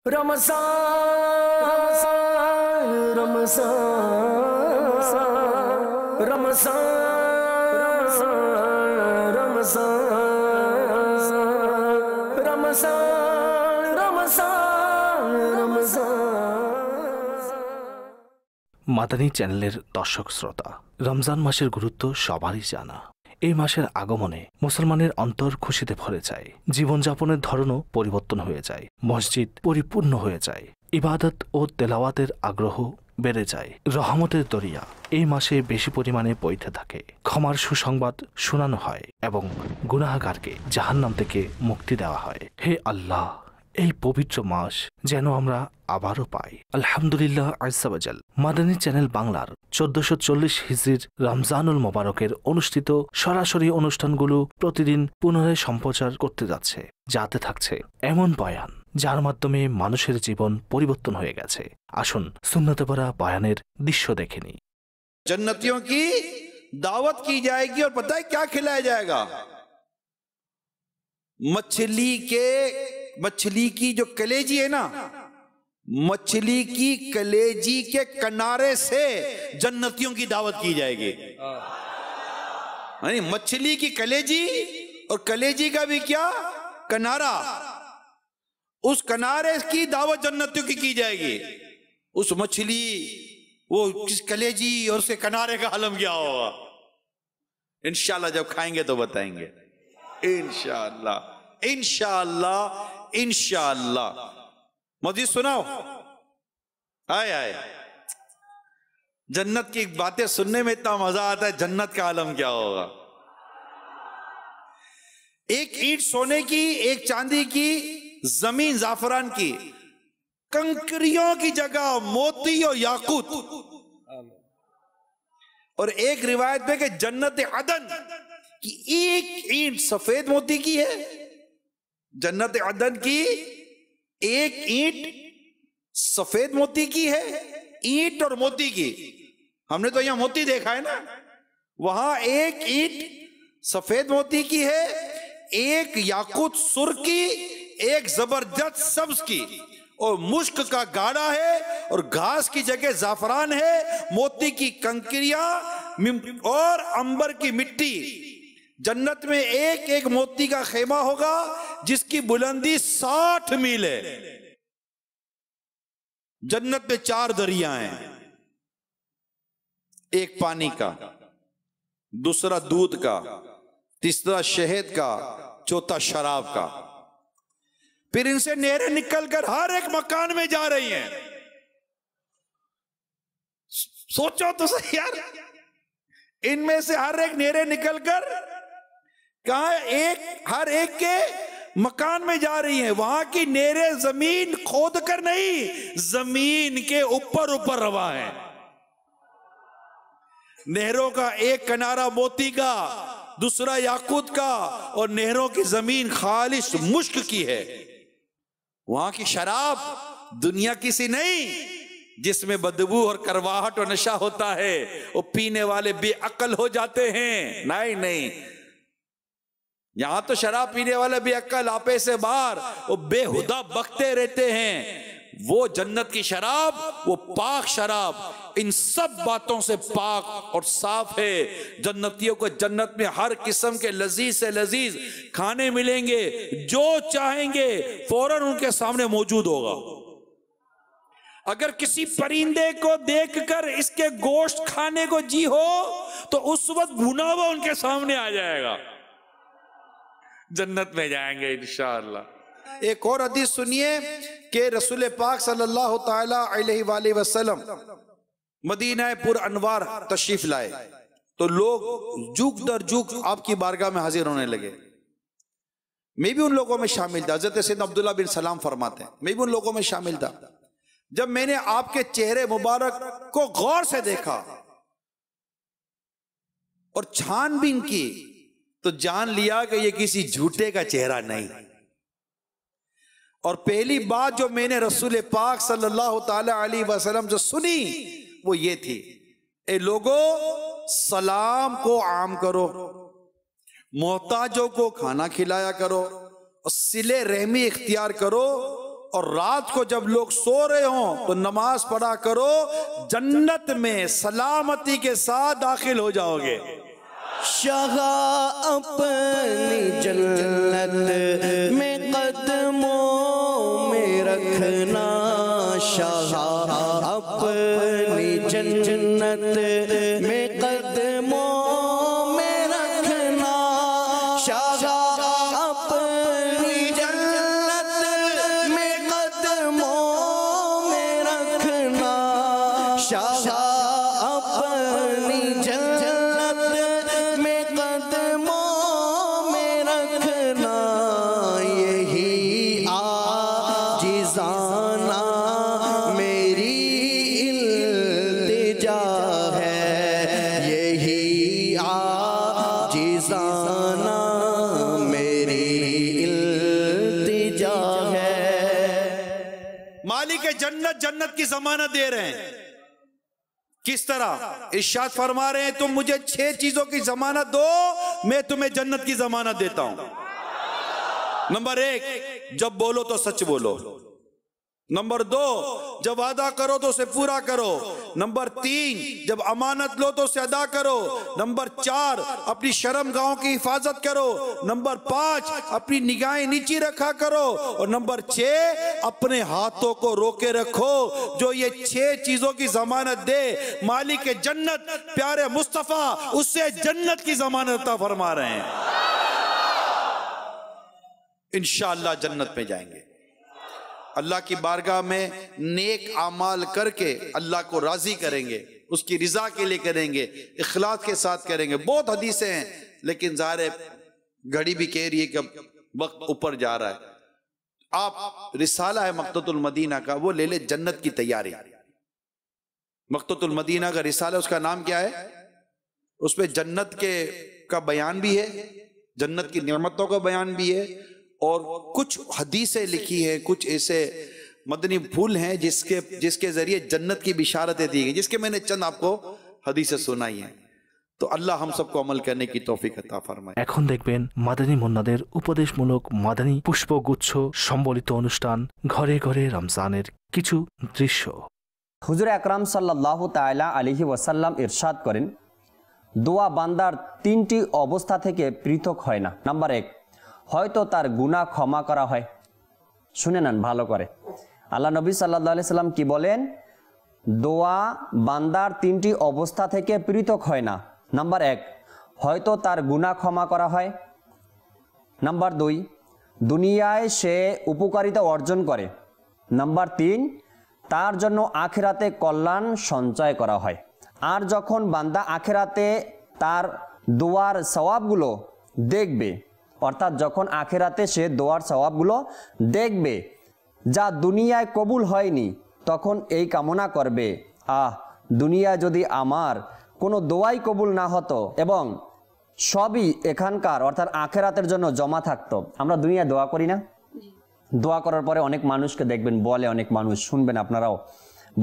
रमज़ान रमज़ान रमज़ान रमज़ान रमज़ान रमज़ान रमज़ान। মাদানী চ্যানেলের দর্শক শ্রোতা, রমজান মাসের গুরুত্ব সবারই জানা। এই মাসের আগমনে মুসলমানের অন্তর খুশিতে ভরে যায়, জীবনযাপনের ধরনও পরিবর্তন হয়ে যায়, মসজিদ পরিপূর্ণ হয়ে যায়, ইবাদত ও তেলাওয়াতের আগ্রহ বেড়ে যায়। রহমতের দরিয়া এই মাসে বেশি পরিমাণে বইতে থাকে, ক্ষমার সুসংবাদ শোনানো হয় এবং গুনাহগারকে জাহান্নাম থেকে মুক্তি দেওয়া হয়। হে আল্লাহ, এই পবিত্র মাস যেন আমরা আবারও পাই। আলহামদুলিল্লাহ আজ্জা ওয়াজাল মাদানী চ্যানেল বাংলার 1440 হিজরির রমজানুল মোবারকের অনুষ্ঠিত সরাসরি অনুষ্ঠানগুলো প্রতিদিন পুনরায় সম্প্রচার করতে যাচ্ছে, যাতে থাকছে এমন বয়ান যার মাধ্যমে মানুষের জীবন পরিবর্তন হয়ে গেছে। আসুন সুন্নতে ভরা বয়ানের দৃশ্য দেখে নিই। जन्नतियों की दावत की जाएगी और पता है क्या खिलाया जाएगा? मछली की जो कलेजी है ना, मछली की कलेजी के किनारे से जन्नतियों की दावत की जाएगी। मछली की कलेजी और कलेजी का भी क्या किनारा, उस किनारे की दावत जन्नतियों की जाएगी। उस मछली, वो किस कलेजी और उसके किनारे का आलम क्या होगा, इंशाल्लाह जब खाएंगे तो बताएंगे। इंशाल्लाह इंशाल्लाह इंशाल्लाह। मौजूद सुनाओ, आए आए। जन्नत की बातें सुनने में इतना मजा आता है, जन्नत का आलम क्या होगा। एक ईंट सोने की, एक चांदी की, जमीन जाफरान की, कंकरियों की जगह मोती और याकूत। और एक रिवायत में कि जन्नत अदन की एक ईंट सफेद मोती की है। जन्नत अदन की एक ईंट सफेद मोती की है, ईंट और मोती की। हमने तो यहां मोती देखा है ना, वहां एक ईंट सफेद मोती की है, एक याकूत सुर की, एक जबरदस्त सब्ज की, और मुश्क का गाड़ा है, और घास की जगह जाफरान है, मोती की कंकरियां और अंबर की मिट्टी। जन्नत में एक एक मोती का खेमा होगा जिसकी बुलंदी 60 मील है। जन्नत में 4 दरिया हैं, एक पानी का, दूसरा दूध का, तीसरा शहद का, चौथा शराब का। फिर इनसे नहरें निकलकर हर एक मकान में जा रही हैं। सोचो तो सही यार, इनमें से हर एक नहरें निकलकर कहा हर एक के मकान में जा रही हैं। वहां की नहरें जमीन खोद कर नहीं, जमीन के ऊपर ऊपर रवा है। नहरों का एक किनारा मोती का, दूसरा याकूत का, और नहरों की जमीन खालिश मुश्क की है। वहां की शराब दुनिया की सी नहीं जिसमें बदबू और करवाहट और नशा होता है, वो पीने वाले बेअक्ल हो जाते हैं। नहीं नहीं, यहां तो शराब पीने वाले बेअक्ल आपे से बाहर वो बेहुदा बकते रहते हैं। वो जन्नत की शराब, वो पाक शराब, इन सब बातों से पाक और साफ है। जन्नतियों को जन्नत में हर किस्म के लजीज से लजीज खाने मिलेंगे, जो चाहेंगे फौरन उनके सामने मौजूद होगा। अगर किसी परिंदे को देखकर इसके गोश्त खाने को जी हो तो उस वक्त भुना हुआ उनके सामने आ जाएगा। जन्नत में जाएंगे इंशाअल्लाह। एक और हदीस सुनिए कि रसूल पाक सल्लल्लाहु ताला अलैहि वसल्लम मदीना पुर अनवार तशरीफ लाए तो लोग जुग दर जुग आपकी बारगाह में हाजिर होने लगे। मैं भी उन लोगों में शामिल था। हजरत सैयदना अब्दुल्लाह बिन सलाम फरमाते हैं, मैं भी उन लोगों में शामिल था। जब मैंने आपके चेहरे मुबारक को गौर से देखा और छानबीन की तो जान लिया कि ये किसी झूठे का चेहरा नहीं। और पहली बात जो मैंने रसूल पाक सल्लल्लाहु ताला अलैहि वसल्लम जो सुनी वो ये थी, ए लोगों सलाम को आम करो, मोहताजों को खाना खिलाया करो, और सिले रहमी इख्तियार करो, और रात को जब लोग सो रहे हों तो नमाज पढ़ा करो, जन्नत में सलामती के साथ दाखिल हो जाओगे। शाह अपनी जन्नत में कदमों में रखना, शाह अपनी जन्नत में कदमों में रखना, शाह अपनी जन्नत में कदमों में रखना, शाह अपनी जन्नत में कदमों में रखना। यही आजिज़ाना मेरी इल्तिजा है, यही आजिज़ाना मेरी इल्तिजा है। मालिक जन्नत जन्नत की जमानत दे रहे हैं। किस तरह? इरशाद फरमा रहे हैं, तुम मुझे 6 चीजों की जमानत दो, मैं तुम्हें जन्नत की जमानत देता हूं। नंबर 1, जब बोलो तो सच बोलो। नंबर 2, जब वादा करो तो उसे पूरा करो। नंबर 3, जब अमानत लो तो उसे अदा करो। नंबर 4, अपनी शर्म गाहों की हिफाजत करो। नंबर 5, अपनी निगाहें नीची रखा करो। और नंबर 6, अपने हाथों को रोके रखो। जो ये 6 चीजों की जमानत दे, मालिक जन्नत प्यारे मुस्तफा उससे जन्नत की जमानत अता फरमा रहे हैं। इंशाअल्लाह जन्नत में जाएंगे। अल्लाह की बारगाह में नेक आमाल करके अल्लाह को राजी करेंगे, उसकी रिजा के लिए करेंगे, इखलास के साथ करेंगे। बहुत हदीसें हैं, लेकिन ज़ाहिर है घड़ी भी कह रही है कि अब वक्त ऊपर जा रहा है। आप रिसाला है मक्ततुल मदीना का, वो ले ले, जन्नत की तैयारी। मक्ततुल मदीना का रिसाला, उसका नाम क्या है? उसमें जन्नत का बयान भी है, जन्नत की नेमतों का बयान भी है, और कुछ हदीसें लिखी है, कुछ ऐसे मदनी फूल हैं जिसके जरिए जन्नत की बिशारतें दी गई, जिसके मैंने चंद आपको हदीसें सुनाई हैं। तो अल्लाह हम सबको अमल करने की तौफीक अता फरमाए। এখন দেখবেন মাদানী মুন্নাদের উপদেশমূলক মাদানী পুষ্পগুচ্ছ সম্বলিত অনুষ্ঠান ঘরে ঘরে রমজানের কিছু দৃশ্য। হুজুর আকরাম সাল্লাল্লাহু তাআলা আলাইহি ওয়াসাল্লাম ইরশাদ করেন, দোয়া বান্দার 3টি অবস্থা থেকে পৃথক হয় না। নাম্বার 1, হয়তো তার গুনাহ ক্ষমা করা হয়। শুনে নেন ভালো করে, আল্লাহ নবী সাল্লাল্লাহু আলাইহি সাল্লাম কি বলেন? দোয়া বান্দার 3টি অবস্থা থেকে পৃথক হয় না। নাম্বার 1, হয়তো তার গুনাহ ক্ষমা করা হয়। নাম্বার 2, দুনিয়ায় সে উপকারিতা অর্জন করে। নাম্বার 3, তার জন্য আখিরাতে কল্যাণ সঞ্চয় করা হয়। আর যখন বান্দা আখিরাতে তার দোয়ার সওয়াবগুলো দেখবে, অর্থাৎ যখন আখিরাতে সে দোয়ার সওয়াবগুলো দেখবে যা দুনিয়ায় কবুল হয়নি, তখন এই কামনা করবে, দুনিয়ায় যদি আমার কোনো দোয়াই কবুল না হতো এবং সবই এখানকার অর্থাৎ আখিরাতের জন্য জমা থাকতো। আমরা দুনিয়ায় দোয়া করি না? দোয়া করার পরে অনেক মানুষকে দেখবেন, বলে অনেক মানুষ, শুনবেন আপনারাও,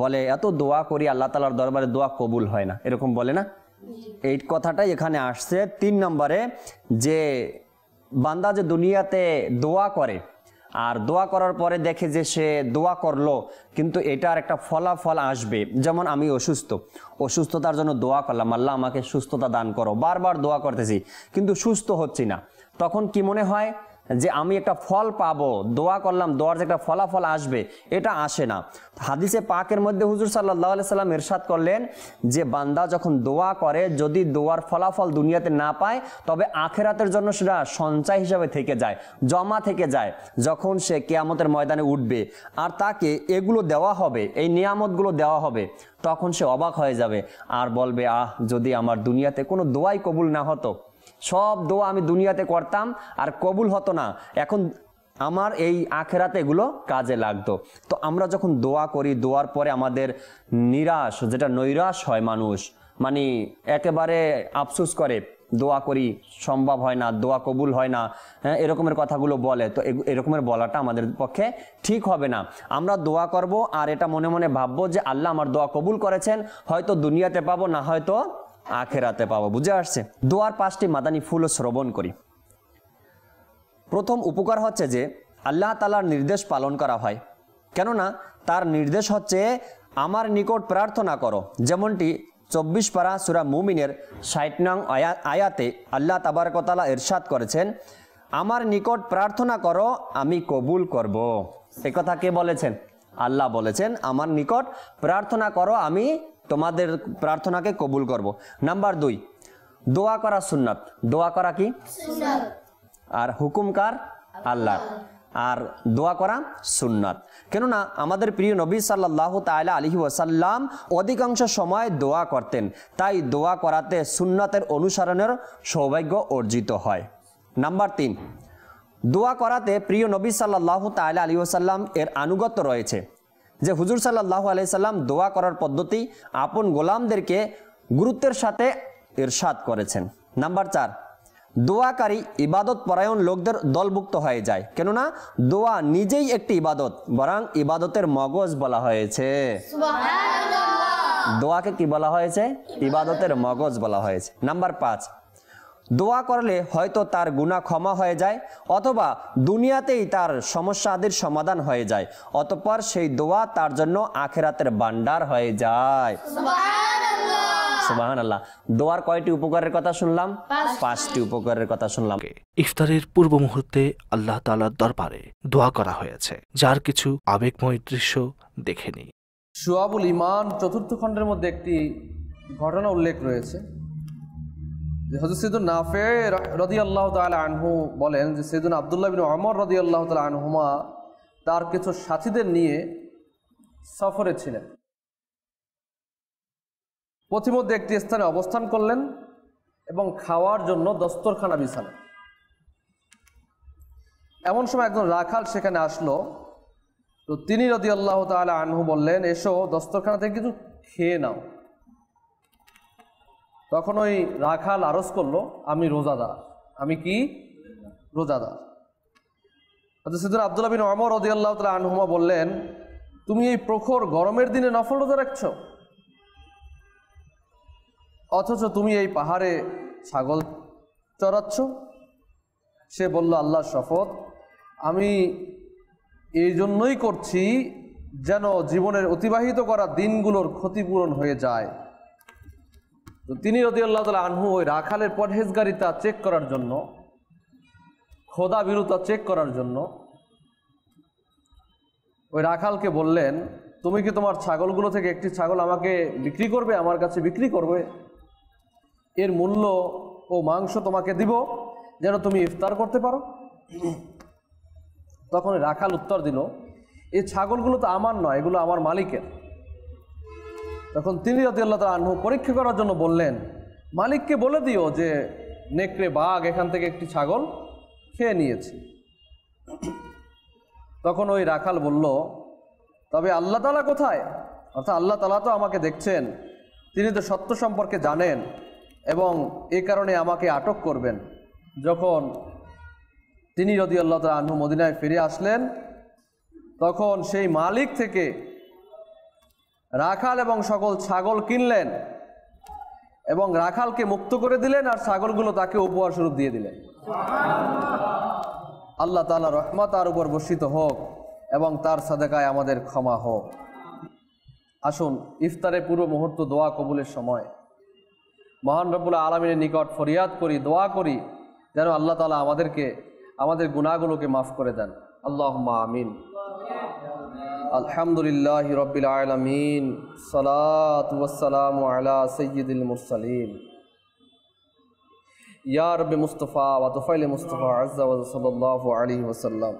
বলে এত দোয়া করি আল্লাহ তাআলার দরবারে দোয়া কবুল হয় না, এরকম বলে না? এই কথাটাই এখানে আসছে 3 নম্বরে, যে বান্দা যে দুনিয়াতে দোয়া করে আর দোয়া করার পরে দেখে যে সে দোয়া করলো কিন্তু এটার একটা ফলাফল আসবে। যেমন আমি অসুস্থতার জন্য দোয়া করলাম, আল্লাহ আমাকে সুস্থতা দান করো, বারবার দোয়া করতেছি কিন্তু সুস্থ হচ্ছি না, তখন কি মনে হয় যে আমি একটা ফল পাবো, দোয়া করলাম, দোয়ার যে একটা ফলাফল আসবে, এটা আসে না। হাদিসে পাকের মধ্যে হুজুর সাল্লাল্লাহু আলাইহি সাল্লাম ইরশাদ করলেন যে বান্দা যখন দোয়া করে, যদি দোয়ার ফলাফল দুনিয়াতে না পায়, তবে আখিরাতের জন্য সেটা সঞ্চয় হিসাবে থেকে যায়, জমা থেকে যায়। যখন সে কিয়ামতের ময়দানে উঠবে আর তাকে এগুলো দেওয়া হবে, এই নিয়ামতগুলো দেওয়া হবে, তখন সে অবাক হয়ে যাবে আর বলবে, যদি আমার দুনিয়াতে কোনো দোয়াই কবুল না হতো, সব দোয়া আমি দুনিয়াতে করতাম আর কবুল হতো না, এখন আমার এই আখিরাতে এগুলো কাজে লাগতো। তো আমরা যখন দোয়া করি, দোয়ার পরে আমাদের নিরাশ, যেটা নৈরাশ হয় মানুষ, মানে একেবারে আফসোস করে, দোয়া করি সম্ভব হয় না, দোয়া কবুল হয় না, এরকমের কথাগুলো বলে, তো এরকমের বলাটা আমাদের পক্ষে ঠিক হবে না। আমরা দোয়া করব আর এটা মনে মনে ভাববো যে আল্লাহ আমার দোয়া কবুল করেছেন, হয়তো দুনিয়াতে পাবো, না হয়তো আখিরাতে পাবো। বুঝে আসছে? দোয়ার 5টি মাদানী ফুল শ্রবণ করি। প্রথম উপকার হচ্ছে যে আল্লাহ তাআলার নির্দেশ পালন করা হয়। কেননা তার নির্দেশ হচ্ছে আমার নিকট প্রার্থনা করো, যেমনটি 24 পারা সূরা মুমিনের 60 নং আয়াতে আল্লাহ তাবারক ওয়া তাআলা ইরশাদ করেছেন, আমার নিকট প্রার্থনা করো আমি কবুল করব। এই কথা কে বলেছেন? আল্লাহ বলেছেন আমার নিকট প্রার্থনা করো আমি তোমাদের প্রার্থনাকে কবুল করব। নাম্বার 2, দোয়া করা সুন্নাত। দোয়া করা কি সুন্নাত, আর হুকুম কার? আল্লাহ। আর দোয়া করা সুন্নাত। কেননা আমাদের প্রিয় নবী সাল্লাল্লাহু তাআলা আলাইহি ওয়াসাল্লাম অধিকাংশ সময় দোয়া করতেন, তাই দোয়া করাতে সুন্নাতের অনুসরণের সৌভাগ্য অর্জিত হয়। নাম্বার 3, দোয়া করাতে প্রিয় নবী সাল্লাল্লাহু তাআলা আলাইহি ওয়াসাল্লাম এর আনুগত্য রয়েছে, যে হুজুর সাল্লাল্লাহু আলাইহি সাল্লাম দোয়া করার পদ্ধতি আপন গোলামদেরকে গুরুত্বের সাথে ইরশাদ করেছেন। নাম্বার 4, দোয়াকারী ইবাদত পরায়ণ লোকদের দলভুক্ত হয়ে যায়, কেননা দোয়া নিজেই একটি ইবাদত, বরং ইবাদতের মগজ বলা হয়েছে। দোয়াকে কি বলা হয়েছে? ইবাদতের মগজ বলা হয়েছে। নাম্বার 5, দোয়া করলে হয়তো তার গুনাহ ক্ষমা হয়ে যায়, অথবা দুনিয়াতেই তার সমস্যা আদির সমাধান হয়ে যায়, অতঃপর সেই দোয়া তার জন্য আখিরাতের ভান্ডার হয়ে যায়। সুবহানাল্লাহ। দোয়ার কয়টি উপকারের কথা শুনলাম? 5টি উপকারের কথা শুনলাম। ইফতারের পূর্ব মুহূর্তে আল্লাহ তাআলার দরবারে দোয়া করা হয়েছে, যার কিছু আবেগময় দৃশ্য দেখেনি। শুআবুল ঈমান 4th খণ্ডের মধ্যে একটি ঘটনা উল্লেখ রয়েছে। হযরত সাইয়্যিদুন নাফি রাদিয়াল্লাহু তাআলা আনহু বলেন যে সাইয়্যিদুনা আব্দুল্লাহ বিন ওমর রাদিয়াল্লাহু তাআলা আনহুমা তার কিছু সাথীদের নিয়ে সফরে ছিলেন। পথিমধ্যে একটি স্থানে অবস্থান করলেন এবং খাওয়ার জন্য দস্তরখানা বিছালেন। এমন সময় একজন রাখাল সেখানে আসলো। তো তিনি রাদিয়াল্লাহু তাআলা আনহু বললেন, এসো দস্তরখানা থেকে কিছু খেয়ে নাও। তখন ওই রাখাল আরজ করলো, আমি রোজাদার। আমি কি? রোজাদার। সাইয়্যিদুনা আব্দুল্লাহ বিন ওমর রাদিয়াল্লাহু তাআলা আনহুমা বললেন, তুমি এই প্রখর গরমের দিনে নফল রোজা রাখছো, অথচ তুমি এই পাহাড়ে ছাগল চড়াচ্ছ? সে বলল, আল্লাহর শপথ, আমি এই জন্যই করছি যেন জীবনের অতিবাহিত করা দিনগুলোর ক্ষতিপূরণ হয়ে যায়। তো তিনি রাদিয়াল্লাহু তাআলা আনহু ওই রাখালের পরহেজগারিতা চেক করার জন্য, খোদা বিরুতা চেক করার জন্য ওই রাখালকে বললেন, তুমি কি তোমার ছাগলগুলো থেকে একটি ছাগল আমাকে বিক্রি করবে, আমার কাছে বিক্রি করবে? এর মূল্য ও মাংস তোমাকে দিব যেন তুমি ইফতার করতে পারো। তখন রাখাল উত্তর দিল, এই ছাগলগুলো তো আমার নয়, এগুলো আমার মালিকের। তখন তিনি রাদিয়াল্লাহু তাআলা আনহু পরীক্ষা করার জন্য বললেন, মালিককে বলে দিও যে নেকড়ে বাঘ এখান থেকে একটি ছাগল খেয়ে নিয়েছে। তখন ওই রাখাল বলল, তবে আল্লাহ তাআলা কোথায়? অর্থাৎ আল্লাহ তাআলা তো আমাকে দেখছেন, তিনি তো সত্য সম্পর্কে জানেন এবং এই কারণে আমাকে আটক করবেন। যখন তিনি রাদিয়াল্লাহু তাআলা আনহু মদিনায় ফিরে আসলেন, তখন সেই মালিক থেকে রাখাল এবং সকল ছাগল কিনলেন এবং রাখালকে মুক্ত করে দিলেন, আর ছাগলগুলো তাকে উপহার স্বরূপ দিয়ে দিলেন। আল্লাহ তাআলা রহমত তার উপর বর্ষিত হোক এবং তার সাদাকায় আমাদের ক্ষমা হোক। আসুন ইফতারের পূর্ব মুহূর্ত দোয়া কবুলের সময় মহান রব্বুল আলামিনের নিকট ফরিয়াদ করি, দোয়া করি যেন আল্লাহ তাআলা আমাদেরকে আমাদের গুনাহগুলোকে মাফ করে দেন। আল্লাহুম্মা আমিন। আলহামদুলিল্লাহি রাব্বিল আলামিন, সালাতু ওয়াসসালামু আলা সাইয়্যিদিল মুরসালিন, ইয়া রাব্বি মুস্তাফা ওয়া তুফাইল মুস্তাফা আযজা ওয়া সাল্লাল্লাহু আলাইহি ওয়াসাল্লাম।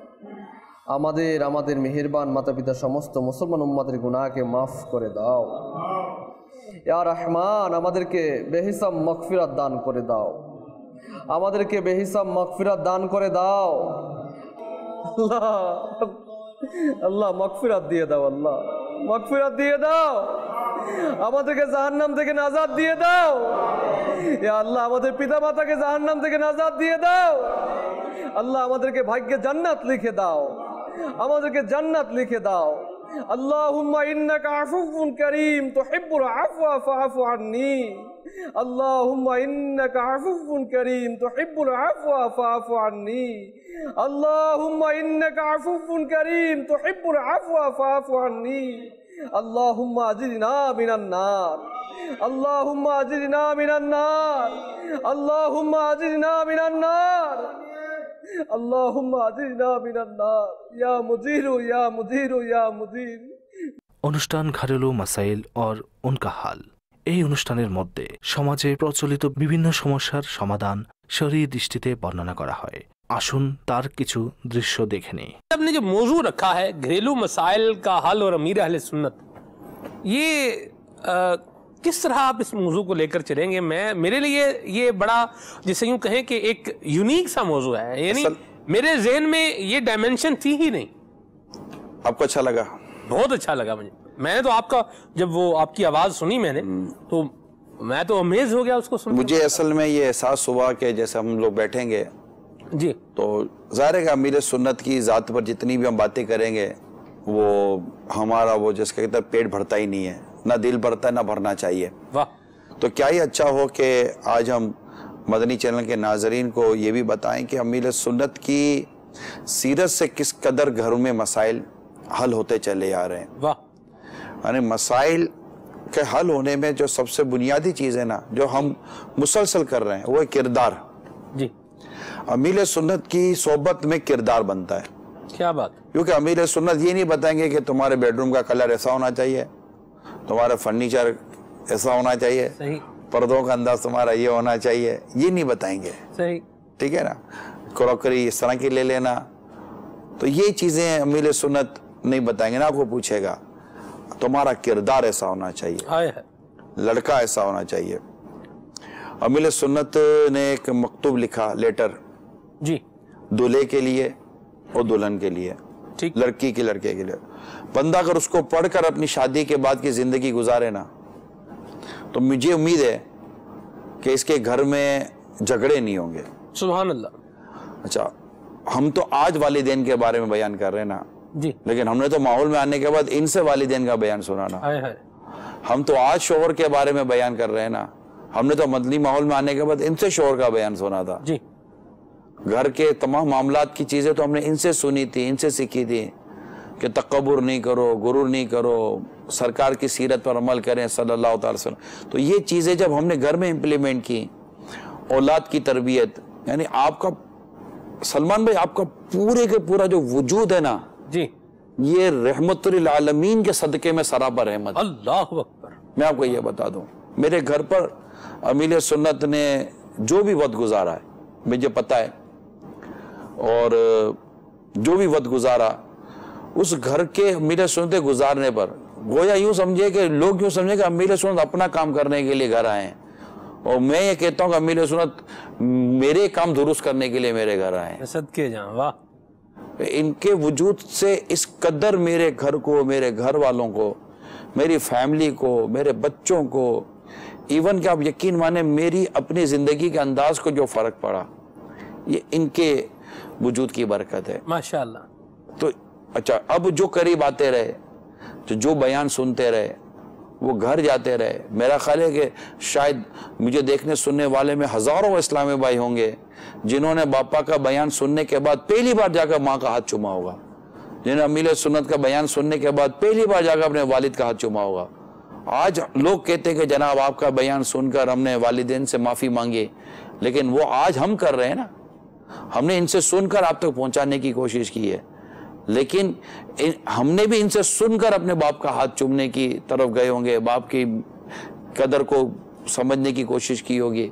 আমাদের মেহেরবান মাতা পিতা সমস্ত মুসলমান উম্মতের গুনাহকে মাফ করে দাও। ইয়া রহমান, আমাদেরকে বেহিসাব মাগফিরাত দান করে দাও, আমাদেরকে বেহিসাব মাগফিরাত দান করে দাও। আল্লাহ মাগফিরাত দিয়ে দাও, আল্লাহ মাগফিরাত দিয়ে দাও, আমাদেরকে জাহান্নাম থেকে নাজাত দিয়ে দাও। ইয়া আল্লাহ, আমাদের পিতা মাতাকে জাহান্নাম থেকে নাজাত দিয়ে দাও। আল্লাহ, আমাদেরকে ভাগ্যে জান্নাত লিখে দাও, আমাদেরকে জান্নাত লিখে দাও। আল্লাহুম্মা ইন্নাকা আফুউন কারীম তুহিব্বুল আফওয়া ফাআফু আন্নী। আল্লাহুম্মা ইন্নাকা আফুউন কারীম তুহিব্বুল আফওয়া ফাআফু আন্নী। अल्लाहुम्मा इन्नका अफ़ुव्वुन करीम तुहिब्बुल अफ़्वा फ़अफ़ु अन्नी अल्लाहुम्मा अजिरना मिनन नार अल्लाहुम्मा अजिरना मिनन नार अल्लाहुम्मा अजिरना मिनन नार अल्लाहुम्मा अजिरना मिनन नार या मुजीरु या मुजीरु या मुजीर। অনুষ্ঠান ঘরেলু মাসাইল और उनका हाल। এই অনুষ্ঠানের মধ্যে সমাজে প্রচলিত বিভিন্ন সমস্যার সমাধান শরঈ দৃষ্টিতে বর্ণনা করা হয়। আসুন তার কিছু দৃশ্য দেখে নেই। आपने जो मौजू रखा है घरेलू मसाइल का हल और अमीर अहले सुन्नत, ये किस तरह आप इस मौजू को लेकर चलेंगे? मेरे लिए ये बड़ा, जिसे यूं कहें कि एक यूनिक सा मौजू है, यानी मेरे ज़हन में ये डायमेंशन थी ही नहीं। आपको अच्छा लगा? बहुत अच्छा लगा मुझे। मैंने तो आपका, जब वो आपकी आवाज़ सुनी मैंने, तो मैं तो अमेज हो गया उसको सुन। मुझे असल में ये एहसास हुआ कि जैसे हम लोग बैठेंगे जी, तो ज़ाहिर है कि अमीर सुन्नत की ज़ात पर जितनी भी हम बातें करेंगे वो हमारा वो जिसका कहते हैं पेट भरता ही नहीं है, ना दिल भरता है, ना भरना चाहिए। वाह। तो क्या ही अच्छा हो कि आज हम मदनी चैनल के नाजरीन को ये भी बताएं कि अमीर सुन्नत की सीरत से किस कदर घरों में मसाइल हल होते चले आ रहे हैं। वाह। यानी मसाइल के हल होने में जो सबसे बुनियादी चीज़ है ना, जो हम मुसलसल कर रहे हैं, वो है किरदार। जी, अमीर सुन्नत की सोबत में किरदार बनता है। क्या बात। क्योंकि अमीर सुन्नत ये नहीं बताएंगे कि तुम्हारे बेडरूम का कलर ऐसा होना चाहिए, तुम्हारा फर्नीचर ऐसा होना चाहिए, सही, पर्दों का अंदाज तुम्हारा ये होना चाहिए, ये नहीं बताएंगे। सही, ठीक है ना। क्रॉकरी इस तरह की ले लेना, तो ये चीज़ें अमीर सुन्नत नहीं बताएंगे ना। आपको पूछेगा तुम्हारा किरदार ऐसा होना चाहिए, है, लड़का ऐसा होना चाहिए। अमीर सुन्नत ने एक मकतूब लिखा, लेटर, जी, दूल्हे के लिए और दुल्हन के लिए, ठीक, लड़की के लड़के के लिए। बंदा अगर उसको पढ़कर अपनी शादी के बाद की जिंदगी गुजारे ना, तो मुझे उम्मीद है कि इसके घर में झगड़े नहीं होंगे। सुभान अल्लाह। अच्छा, हम तो आज वालिदैन के बारे में बयान कर रहे हैं ना जी, लेकिन हमने तो माहौल में आने के बाद इनसे वालिदैन का बयान सुना ना। है। हम तो आज शोहर के बारे में बयान कर रहे हैं ना, हमने तो मदनी माहौल में आने के बाद इनसे शोहर का बयान सुना था। जी, घर के तमाम मामलात की चीजें तो हमने इनसे सुनी थी, इनसे सीखी थी कि तकब्बुर नहीं करो, गुरूर नहीं करो, सरकार की सीरत पर अमल करें सल्लल्लाहु अलैहि वसल्लम। तो ये चीजें जब हमने घर में इम्प्लीमेंट की, औलाद की तरबियत, यानी आपका सलमान भाई, आपका पूरे के पूरा जो वजूद है ना जी, ये रहमतुल आलमीन के सदके में सरापा रहमत। अल्लाह अकबर। मैं आपको ये बता दूं, मेरे घर पर अमीर सुन्नत ने जो भी वक्त गुजारा है मुझे पता है, और जो भी वक्त गुजारा उस घर के अमीर सुन्नत गुजारने पर गोया यूं समझे कि लोग यूं समझे कि अमीर सुन्नत अपना काम करने के लिए घर आए हैं, और मैं ये कहता हूं कि अमीर सुन्नत मेरे काम दुरुस्त करने के लिए मेरे घर आए हैं। सदके जाएं। वाह। इनके वजूद से इस कदर मेरे घर को, मेरे घर वालों को, मेरी फैमिली को, मेरे बच्चों को, इवन कि आप यकीन माने मेरी अपनी जिंदगी के अंदाज को जो फर्क पड़ा, ये इनके वजूद की बरकत है माशाअल्लाह। तो अच्छा, अब जो करीब आते रहे, जो बयान सुनते रहे, वो घर जाते रहे, मेरा ख्याल है कि शायद मुझे देखने सुनने वाले में हजारों इस्लामी भाई होंगे जिन्होंने बापा का बयान सुनने के बाद पहली बार जाकर माँ का हाथ चूमा होगा, जिन्हें अमीर सुन्नत का बयान सुनने के बाद पहली बार जाकर अपने वालिद का हाथ चूमा होगा। आज लोग कहते हैं कि जनाब आपका बयान सुनकर हमने वालिदैन से माफ़ी मांगी, लेकिन वो आज हम कर रहे हैं ना, हमने इनसे सुनकर आप तक पहुंचाने की कोशिश की है, लेकिन हमने भी इनसे सुनकर अपने बाप का हाथ चूमने की तरफ गए होंगे, बाप की कदर को समझने की कोशिश की होगी।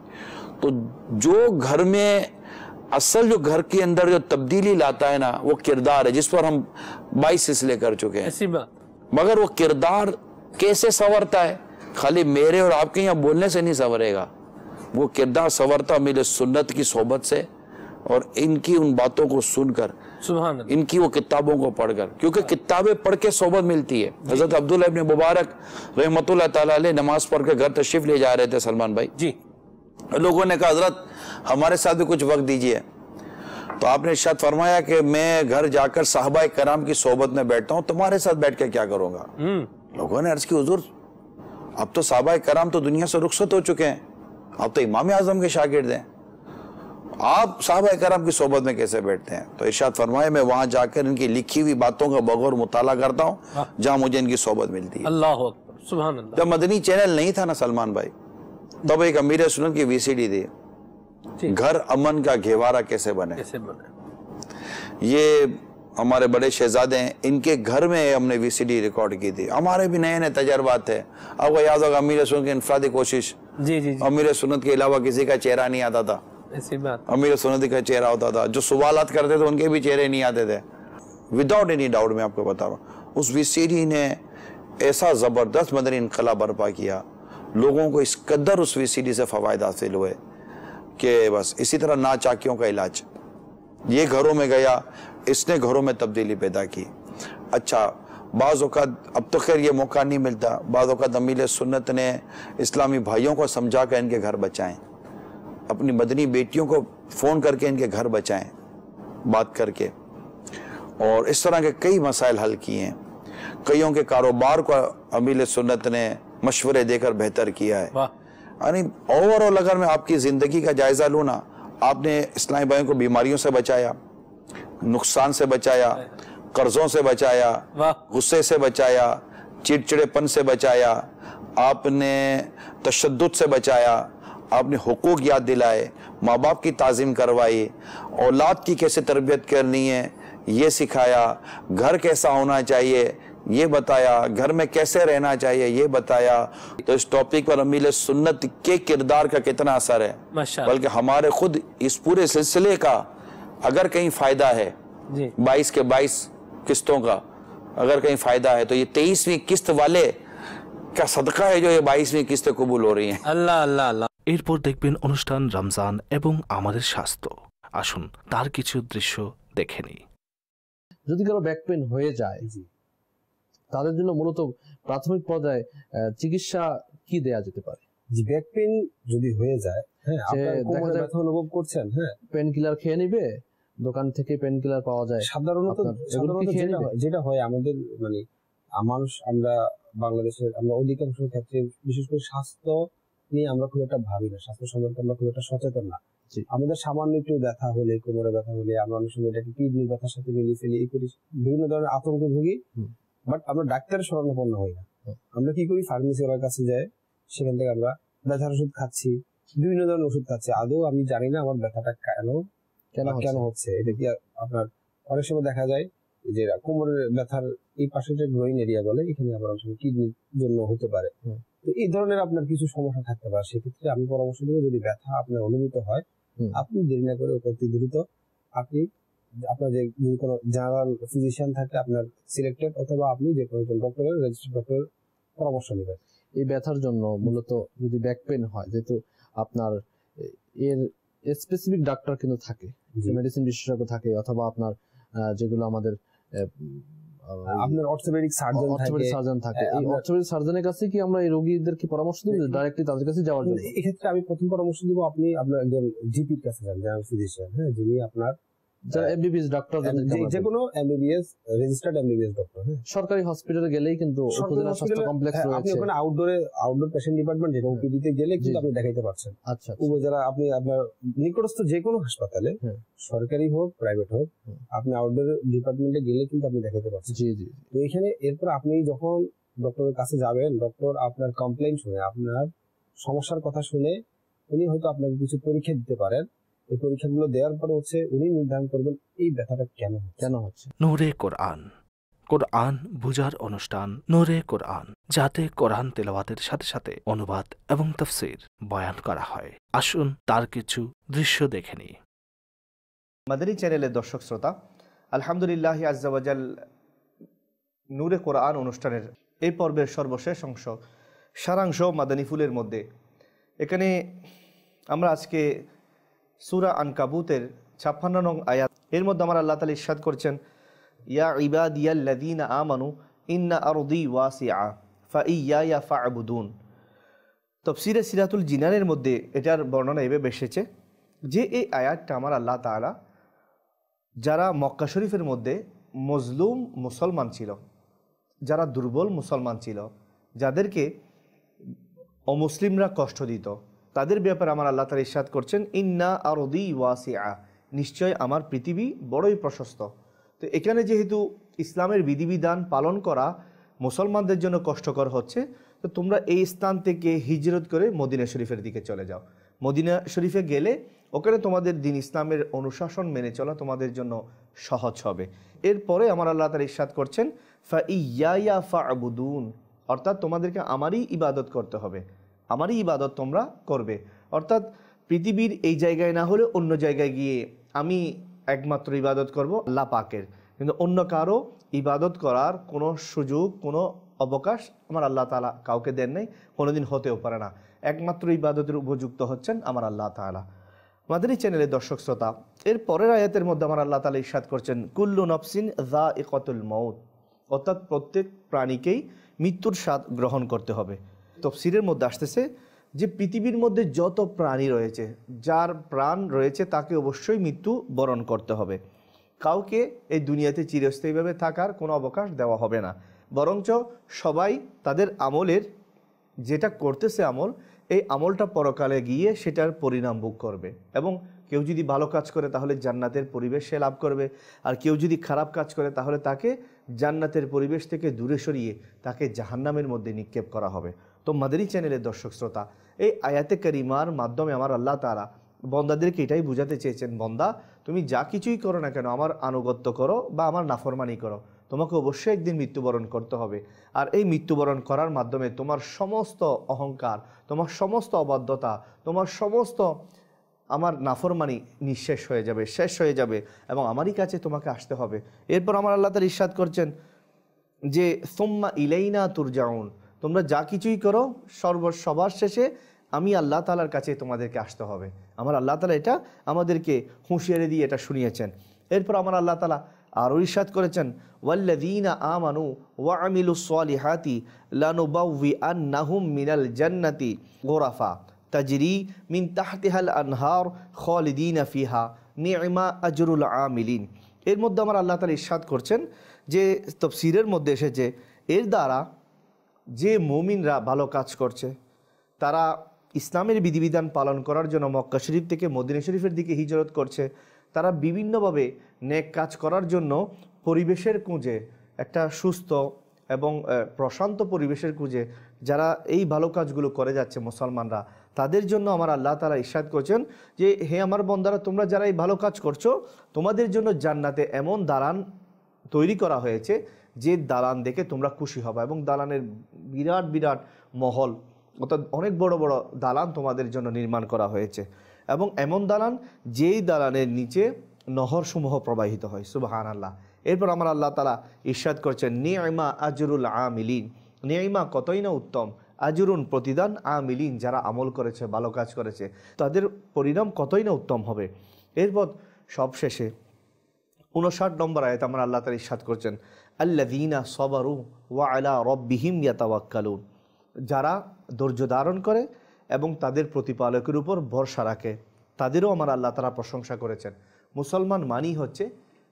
तो जो घर में असल जो घर के अंदर जो तब्दीली लाता है ना, वो किरदार है, जिस पर हम 22 सिलसिले कर चुके हैं। ऐसी बात। मगर वो किरदार कैसे संवरता है? खाली मेरे और आपके यहाँ बोलने से नहीं संवरेगा, वो किरदार संवरता अमीर सुन्नत की सोबत से और इनकी उन बातों को सुनकर, सुभान अल्लाह, इनकी वो किताबों को पढ़कर, क्योंकि किताबें पढ़ के सोबत मिलती है। हजरत अब्दुल्लाह इब्न मुबारक रहमतुल्लाह तआला अलैह नमाज पढ़ के घर तशरीफ ले जा रहे थे सलमान भाई जी। लोगों ने कहा हजरत हमारे साथ भी कुछ वक्त दीजिए, तो आपने इरशाद फरमाया कि मैं घर जाकर साहबाए कराम की सोबत में बैठता हूँ, तुम्हारे साथ बैठ के क्या करूंगा? लोगों ने अर्ज की हुजूर अब तो साहबाए कराम तो दुनिया से रुखसत हो चुके हैं, अब तो इमाम आजम के शागिर्द हैं। आप साहबा करम की सोबत में कैसे बैठते हैं? तो इरशाद फरमाए मैं वहां जाकर इनकी लिखी हुई बातों का बगौर मुताला करता हूँ जहां मुझे इनकी सोबत मिलती है। अल्लाह अकबर, सुभान अल्लाह। जब मदनी चैनल नहीं था ना सलमान भाई, तब एक अमीर सुन्नत की वीसीडी थी, घर अमन का घेवारा कैसे बने। ये हमारे बड़े शहजादे हैं, इनके घर में हमने वीसीडी रिकॉर्ड की थी। हमारे भी नए नए तजर्बात थे। आपको याद होगा अमीर सुन्नत की इनफरादी कोशिश, जी। अमीर सुन्नत के अलावा किसी का चेहरा नहीं आता था, ऐसी बात। अमीर सुन्नत का चेहरा होता था। जो सवालात करते थे उनके भी चेहरे नहीं आते थे, विदाउट एनी डाउट। मैं आपको बता रहा हूँ, उस वीसीडी ने ऐसा जबरदस्त मदनी इनकलाब बर्पा किया, लोगों को इस कदर उस वीसीडी से फवायद हासिल हुए कि बस इसी तरह नाचाकियों का इलाज ये घरों में गया, इसने घरों में तब्दीली पैदा की। अच्छा, बाज़ औक़ात अब तो खैर ये मौका नहीं मिलता, बाज़ औक़ात अमीर सुन्नत ने इस्लामी भाइयों को समझा कर इनके घर बचाएं, अपनी मदनी बेटियों को फ़ोन करके इनके घर बचाएं, बात करके, और इस तरह के कई मसाइल हल किए हैं। कईयों के कारोबार को अमीर सुन्नत ने मशवरे देकर बेहतर किया है। यानी ओवरऑल अगर मैं आपकी ज़िंदगी का जायज़ा लूँ ना, आपने इस्लामी भाइयों को बीमारियों से बचाया, नुकसान से बचाया, कर्जों से बचाया, गुस्से से बचाया, चिड़चिड़ेपन से बचाया, आपने तशद्दुद से बचाया, आपने हुकूक याद दिलाए, माँ बाप की ताज़ीम करवाई, औलाद की कैसे तरबियत करनी है ये सिखाया, घर कैसा होना चाहिए ये बताया, घर में कैसे रहना चाहिए ये बताया। तो इस टॉपिक पर अमीर सुन्नत के किरदार का कितना असर है, बल्कि हमारे खुद इस पूरे सिलसिले का अगर कहीं फायदा है, 22 के 22 किस्तों का अगर कहीं फायदा है तो ये 23वीं किस्त वाले का सदका है जो ये 22वीं किस्तें कबूल हो रही हैं। अल्लाह अल्लाह अल्लाह। এরপর দেখবেন অনুষ্ঠান রমজান এবং আমাদের স্বাস্থ্য। আসুন তার কিছু দৃশ্য দেখে নিই। যদি কারো ব্যাক পেন হয়ে যায়, তাদের জন্য মূলত প্রাথমিক পর্যায়ে চিকিৎসা কি দেয়া যেতে পারে? জি, ব্যাক পেন যদি হয়ে যায়, হ্যাঁ, আপনার কোমরে ব্যথা অনুভব করছেন, হ্যাঁ, পেন কিলার খেয়ে নিবে, দোকান থেকে পেন কিলার পাওয়া যায়। সাধারণত যেটা হয় আমাদের মানে মানুষ, আমরা বাংলাদেশের আমরা অধিকাংশ ক্ষেত্রে বিশেষ করে স্বাস্থ্য নিয়ে আমরা খুব একটা ভাবি না, স্বাস্থ্য সম্পর্কে আমরা খুব একটা সচেতন না। আমাদের সামান্য একটু ব্যথা হলে, কোমরে ব্যথা হলে আমরা অনেক সময় এটাকে কিডনির ব্যথার সাথে মিলিয়ে ফেলি, এই করি, বিভিন্ন ধরনের আতঙ্কে ভুগি, বাট আমরা ডাক্তারের শরণাপন্ন হই না। আমরা কি করি, ফার্মেসিওয়ালার কাছে যাই, সেখান থেকে আমরা ব্যথার ওষুধ খাচ্ছি, বিভিন্ন ধরনের ওষুধ খাচ্ছি। আদৌ আমি জানি না আমার ব্যথাটা কেন হচ্ছে। এটা কি আপনার অনেক সময় দেখা যায় যে কোমরের ব্যথার এই পাশে যে গ্রোইন এরিয়া বলে, এখানে আবার অনেক সময় কিডনির জন্য হতে পারে। তো এই ধরনের আপনার কিছু সমস্যা থাকতে পারে। সেক্ষেত্রে আমি পরামর্শ দেবো, যদি ব্যথা আপনার অনুভূত হয়, আপনি দেরি না করে অতি দ্রুত আপনি আপনার যে যদি কোনো জেনারেল ফিজিশিয়ান থাকে আপনার সিলেক্টেড, অথবা আপনি যে কোনো ডক্টরের রেজিস্টার্ড ডক্টরের পরামর্শ নেবেন। এই ব্যথার জন্য মূলত যদি ব্যাক পেন হয়, যেহেতু আপনার এর স্পেসিফিক ডাক্তার কিন্তু থাকে, মেডিসিন বিশেষজ্ঞ থাকে, অথবা আপনার যেগুলো আমাদের আপনার অর্থোপেডিক সার্জন থাকে। এই অর্থোপেডিক সার্জনের কাছে কি আমরা এই রোগীদের কি পরামর্শ দেব ডাইরেক্টলি তাদের কাছে যাওয়ার জন্য? এই ক্ষেত্রে আমি প্রথম পরামর্শ দেব, আপনি আপনার একজন জিপির কাছে যান, জেনারেল ফিজিশিয়ান, হ্যাঁ, যিনি আপনার যারা এমবিবিএস ডক্টর, যে কোনো এমবিবিএস রেজিস্টার্ড এমবিবিএস ডক্টর। হ্যাঁ, সরকারি হসপিটালে গেলেই কিন্তু উপজেলা স্বাস্থ্য কমপ্লেক্স রয়েছে, আপনি ওখানে আউটডোর পেশেন্ট ডিপার্টমেন্ট যেটা ওপিডি তে গেলে কিন্তু আপনি দেখাইতে পারছেন। আচ্ছা, উপজেলা আপনি আপনার নিকটস্থ যে কোনো হাসপাতালে, সরকারি হোক প্রাইভেট হোক, আপনি আউটডোর ডিপার্টমেন্টে গেলে কিন্তু আপনি দেখাইতে পারছেন। জি জি। তো এখানে এরপর আপনি যখন ডক্টরের কাছে যাবেন, ডক্টর আপনার কমপ্লেইন শুনে, আপনার সমস্যার কথা শুনে উনি হয়তো আপনাকে কিছু পরীক্ষা দিতে পারেন। এই পরীক্ষাগুলো দেওয়ার পরে হচ্ছে উনি নির্ধারণ করবেন এই ব্যথাটা কেন হচ্ছে। নূরে কোরআন, কোরআন বুঝার অনুষ্ঠান নূরে কোরআন, যাতে কোরআন তেলাওয়াতের সাথে সাথে অনুবাদ এবং তাফসীর বয়ান করা হয়। আসুন তার কিছু দৃশ্য দেখে নিই। মাদানী চ্যানেলের দর্শক শ্রোতা, আলহামদুলিল্লাহ আজ্জা ওয়াজাল নূরে কোরআন অনুষ্ঠানের এই পর্বের সর্বশেষ অংশ, সারাংশ মাদানী ফুলের মধ্যে। এখানে আমরা আজকে সূরা আনকাবুতের 56 নং আয়াত, এর মধ্যে আমার আল্লাহ তাআলা ইরশাদ করছেন, ইয়া ইবাদিয়াল্লাযীনা আমানু ইন্না আরদি ওয়াসিআ ফাইয়ায়া ফা'বুদুন। তাফসীরে সিরাতুল জিনানের মধ্যে এটার বর্ণনা এভাবে এসেছে যে এই আয়াতটা আমার আল্লাহ তাআলা যারা মক্কা শরীফের মধ্যে মজলুম মুসলমান ছিল, যারা দুর্বল মুসলমান ছিল, যাদেরকে অমুসলিমরা কষ্ট দিত, তাদের ব্যাপারে আমার আল্লাহ তাআলা ইরশাদ করছেন ইন্না আরদি ওয়াসিআ, নিশ্চয় আমার পৃথিবী বড়ই প্রশস্ত। তো এখানে যেহেতু ইসলামের বিধিবিধান পালন করা মুসলমানদের জন্য কষ্টকর হচ্ছে, তো তোমরা এই স্থান থেকে হিজরত করে মদিনা শরীফের দিকে চলে যাও। মদিনা শরীফে গেলে ওখানে তোমাদের দিন ইসলামের অনুশাসন মেনে চলা তোমাদের জন্য সহজ হবে। এরপরে আমার আল্লাহ তাআলা ইরশাদ করছেন ফাইয়া ফা'বুদুন, অর্থাৎ তোমাদেরকে আমারই ইবাদত করতে হবে, আমারই ইবাদত তোমরা করবে। অর্থাৎ পৃথিবীর এই জায়গায় না হলে অন্য জায়গায় গিয়ে আমি একমাত্র ইবাদত করব আল্লাহ পাকের, কিন্তু অন্য কারো ইবাদত করার কোনো সুযোগ কোনো অবকাশ আমার আল্লাহ তাআলা কাউকে দেন নাই, কোনোদিন হতেও পারে না। একমাত্র ইবাদতের উপযুক্ত হচ্ছেন আমার আল্লাহ তাআলা। মাদানী চ্যানেলের দর্শক শ্রোতা, এর পরের আয়াতের মধ্যে আমার আল্লাহ তাআলা ইরশাদ করছেন কুল্লু নফসিন যায়িকাতুল মাউত, অর্থাৎ প্রত্যেক প্রাণীকেই মৃত্যুর স্বাদ গ্রহণ করতে হবে। তাফসীরের মধ্যে আসতেছে যে পৃথিবীর মধ্যে যত প্রাণী রয়েছে, যার প্রাণ রয়েছে তাকে অবশ্যই মৃত্যু বরণ করতে হবে। কাউকে এই দুনিয়াতে চিরস্থায়ীভাবে থাকার কোনো অবকাশ দেওয়া হবে না, বরঞ্চ সবাই তাদের আমলের যেটা করতেছে আমল, এই আমলটা পরকালে গিয়ে সেটার পরিণাম ভোগ করবে। এবং কেউ যদি ভালো কাজ করে তাহলে জান্নাতের পরিবেশ সে লাভ করবে, আর কেউ যদি খারাপ কাজ করে তাহলে তাকে জান্নাতের পরিবেশ থেকে দূরে সরিয়ে তাকে জাহান্নামের মধ্যে নিক্ষেপ করা হবে। তো মাদানী চ্যানেলের দর্শক শ্রোতা, এই আয়াতে কারিমার মাধ্যমে আমার আল্লাহ তাআলা বন্দাদেরকে এটাই বুঝাতে চেয়েছেন, বন্দা তুমি যা কিছুই করো না কেন, আমার আনুগত্য করো বা আমার নাফরমানি করো, তোমাকে অবশ্যই একদিন মৃত্যুবরণ করতে হবে। আর এই মৃত্যুবরণ করার মাধ্যমে তোমার সমস্ত অহংকার, তোমার সমস্ত অবাধ্যতা, তোমার সমস্ত আমার নাফরমানি নিঃশেষ হয়ে যাবে, শেষ হয়ে যাবে, এবং আমারই কাছে তোমাকে আসতে হবে। এরপর আমার আল্লাহ তাআলা ইরশাদ করছেন যে সুম্মা ইলাইনা তুরজাউন, তোমরা যা কিছুই করো সবার শেষে আমি আল্লাহ তাআলার কাছে তোমাদেরকে আসতে হবে। আমার আল্লাহ তাআলা এটা আমাদেরকে হুঁশিয়ারি দিয়ে এটা শুনিয়েছেন। এরপর আমার আল্লাহ তাআলা আরও ইরশাদ করেছেন ওয়াল্লাযীনা আমানু ওয়া আমিলুস সালিহাতি লানুবাউইআন্নাহুম মিনাল জান্নাতি গুরাফা তাজরি মিন তাহতিহাল আনহার খালিদিনা ফিহা নি'মা আজরুল আমিলিন। এর মধ্যে আমার আল্লাহ তাআলা ইরশাদ করছেন যে তাফসীরের মধ্যে এসেছে এর দ্বারা যে মুমিনরা ভালো কাজ করছে, তারা ইসলামের বিধিবিধান পালন করার জন্য মক্কা শরীফ থেকে মদিনা শরীফের দিকে হিজরত করছে, তারা বিভিন্নভাবে নেক কাজ করার জন্য পরিবেশের খুঁজে, একটা সুস্থ এবং প্রশান্ত পরিবেশের খুঁজে যারা এই ভালো কাজগুলো করে যাচ্ছে মুসলমানরা, তাদের জন্য আমার আল্লাহ তাআলা ইরশাদ করছেন যে হে আমার বান্দারা, তোমরা যারা এই ভালো কাজ করছো তোমাদের জন্য জান্নাতে এমন দালান তৈরি করা হয়েছে যে দালান দেখে তোমরা খুশি হবে, এবং দালানের বিরাট বিরাট মহল, অর্থাৎ অনেক বড় বড় দালান তোমাদের জন্য নির্মাণ করা হয়েছে, এবং এমন দালান যেই দালানের নিচে নহরসমূহ প্রবাহিত হয়। সুবহানাল্লাহ। এরপর আমার আল্লাহ তাআলা ইরশাদ করছেন নি'মা আজরুল আমিলিন, নি'মা কতই না উত্তম, আজরুন প্রতিদান, আমিলিন যারা আমল করেছে ভালো কাজ করেছে তাদের পরিণাম কতই না উত্তম হবে। এরপর সবশেষে 59 নম্বর আয়াত আমার আল্লাহ তাআলা ইরশাদ করছেন আল্লাযীনা সাবারু ওয়া আলা রাব্বিহিম ইয়াতাওয়াক্কালুন, যারা ধৈর্য ধারণ করে এবং তাদের প্রতিপালকের উপর ভরসা রাখে, তাদেরও আমার আল্লাহ তাআলা প্রশংসা করেছেন। মুসলমান মানি হচ্ছে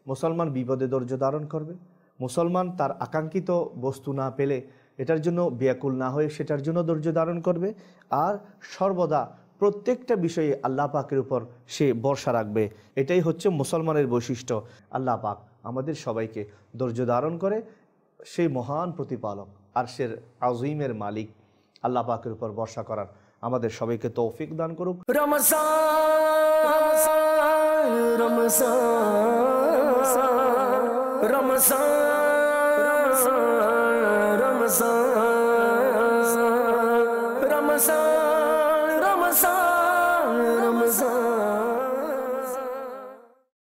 মুসলমান বিপদে ধৈর্য ধারণ করবে, মুসলমান তার আকাঙ্ক্ষিত বস্তু না পেলে এটার জন্য ব্যাকুল না হয়ে সেটার জন্য ধৈর্য ধারণ করবে, আর সর্বদা প্রত্যেকটা বিষয়ে আল্লাহ পাকের উপর সে ভরসা রাখবে। এটাই হচ্ছে মুসলমানের বৈশিষ্ট্য। আল্লাহ পাক আমাদের সবাইকে ধৈর্য ধারণ করে সেই মহান প্রতিপালক আরশের আযীমের মালিক আল্লাহ পাকের উপর ভরসা করার আমাদের সবাইকে তৌফিক দান করুক। রমজান